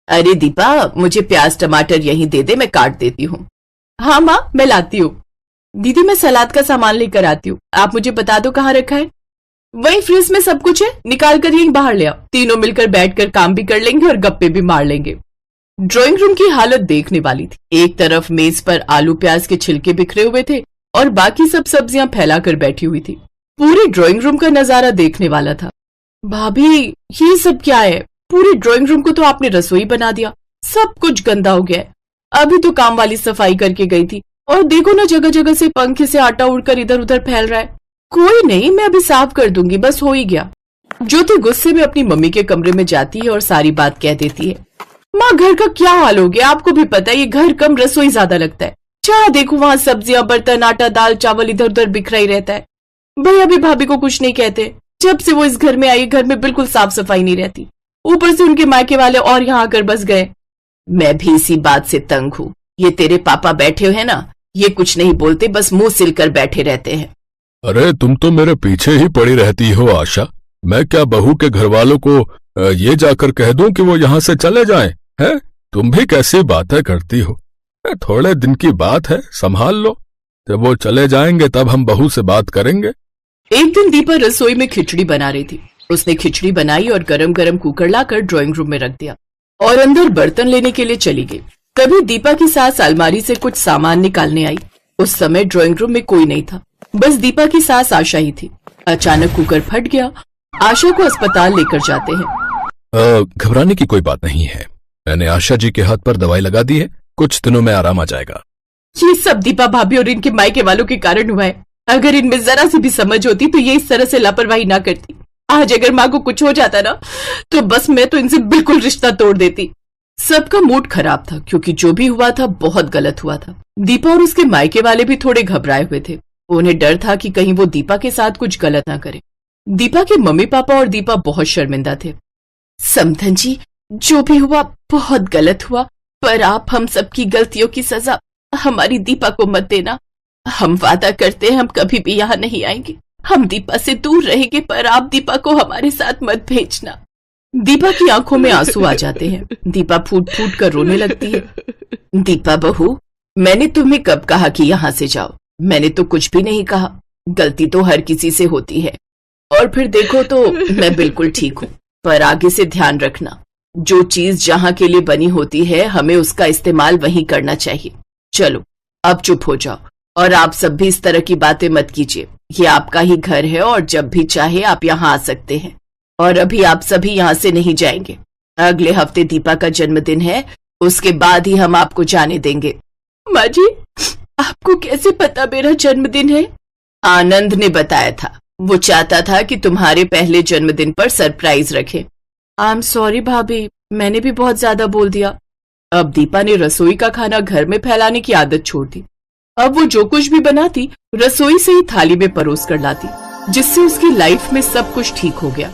अरे दीपा, मुझे प्याज टमाटर यहीं दे दे, मैं काट देती हूँ। हाँ माँ, मैं लाती हूँ। दीदी, मैं सलाद का सामान लेकर आती हूँ, आप मुझे बता दो कहाँ रखा है। वही फ्रिज में सब कुछ है, निकाल कर यहीं बाहर ले आओ। तीनों मिलकर बैठकर काम भी कर लेंगे और गप्पे भी मार लेंगे। ड्राइंग रूम की हालत देखने वाली थी। एक तरफ मेज पर आलू प्याज के छिलके बिखरे हुए थे और बाकी सब सब्जियां फैलाकर बैठी हुई थी। पूरे ड्राइंग रूम का नजारा देखने वाला था। भाभी, ये सब क्या है? पूरे ड्राइंग रूम को तो आपने रसोई बना दिया, सब कुछ गंदा हो गया है। अभी तो काम वाली सफाई करके गई थी और देखो ना, जगह जगह से पंखे से आटा उड़कर इधर उधर फैल रहा है। कोई नहीं, मैं अभी साफ कर दूंगी, बस हो ही गया। ज्योति गुस्से में अपनी मम्मी के कमरे में जाती है और सारी बात कह देती है। माँ, घर का क्या हाल हो गया, आपको भी पता है ये घर कम रसोई ज्यादा लगता है। जहाँ देखो वहाँ सब्जियां, बर्तन, आटा, दाल, चावल इधर उधर बिखरा ही रहता है। भैया भी भाभी को कुछ नहीं कहते। जब से वो इस घर में आई, घर में बिल्कुल साफ सफाई नहीं रहती। ऊपर से उनके मायके वाले और यहाँ आकर बस गए। मैं भी इसी बात से तंग हूँ। ये तेरे पापा बैठे हुए हैं ना, ये कुछ नहीं बोलते, बस मुंह सिलकर बैठे रहते हैं। अरे तुम तो मेरे पीछे ही पड़ी रहती हो आशा। मैं क्या बहू के घर वालों को ये जाकर कह दूं कि वो यहाँ से चले जाएं? हैं? तुम भी कैसी बातें करती हो। थोड़े दिन की बात है, संभाल लो। जब वो चले जाएंगे तब हम बहू से बात करेंगे। एक दिन दीपा रसोई में खिचड़ी बना रही थी। उसने खिचड़ी बनाई और गरम गरम कुकर लाकर ड्राइंग रूम में रख दिया और अंदर बर्तन लेने के लिए चली गई। तभी दीपा की सास अलमारी से कुछ सामान निकालने आई। उस समय ड्राइंग रूम में कोई नहीं था, बस दीपा की सास आशा ही थी। अचानक कुकर फट गया। आशा को अस्पताल लेकर जाते हैं। घबराने की कोई बात नहीं है, मैंने आशा जी के हाथ पर दवाई लगा दी है, कुछ दिनों में आराम आ जाएगा। ये सब दीपा भाभी और इनके मायके वालों के कारण हुआ है। अगर इनमें जरा सी भी समझ होती तो ये इस तरह से लापरवाही ना करती। आज अगर माँ को कुछ हो जाता ना, तो बस मैं तो इनसे बिल्कुल रिश्ता तोड़ देती। सबका मूड खराब था क्योंकि जो भी हुआ था बहुत गलत हुआ था। दीपा और उसके मायके वाले भी थोड़े घबराए हुए थे। उन्हें डर था कि कहीं वो दीपा के साथ कुछ गलत ना करे। दीपा के मम्मी पापा और दीपा बहुत शर्मिंदा थे। समधन जी, जो भी हुआ बहुत गलत हुआ, पर आप हम सबकी गलतियों की सजा हमारी दीपा को मत देना। हम वादा करते हैं हम कभी भी यहाँ नहीं आएंगे। हम दीपा से दूर रहेंगे, पर आप दीपा को हमारे साथ मत भेजना। दीपा की आंखों में आंसू आ जाते हैं। दीपा फूट फूट कर रोने लगती है। दीपा बहू, मैंने तुम्हें कब कहा कि यहाँ से जाओ? मैंने तो कुछ भी नहीं कहा। गलती तो हर किसी से होती है। और फिर देखो तो मैं बिल्कुल ठीक हूँ, पर आगे से ध्यान रखना, जो चीज जहाँ के लिए बनी होती है हमें उसका इस्तेमाल वहीं करना चाहिए। चलो अब चुप हो जाओ और आप सब भी इस तरह की बातें मत कीजिए। ये आपका ही घर है और जब भी चाहे आप यहाँ आ सकते हैं। और अभी आप सभी यहाँ से नहीं जाएंगे। अगले हफ्ते दीपा का जन्मदिन है, उसके बाद ही हम आपको जाने देंगे। माँ जी, आपको कैसे पता मेरा जन्मदिन है? आनंद ने बताया था। वो चाहता था कि तुम्हारे पहले जन्मदिन पर सरप्राइज रखे। आई एम सॉरी भाभी, मैंने भी बहुत ज्यादा बोल दिया। अब दीपा ने रसोई का खाना घर में फैलाने की आदत छोड़ दी। अब वो जो कुछ भी बनाती रसोई से ही थाली में परोस कर लाती, जिससे उसकी लाइफ में सब कुछ ठीक हो गया।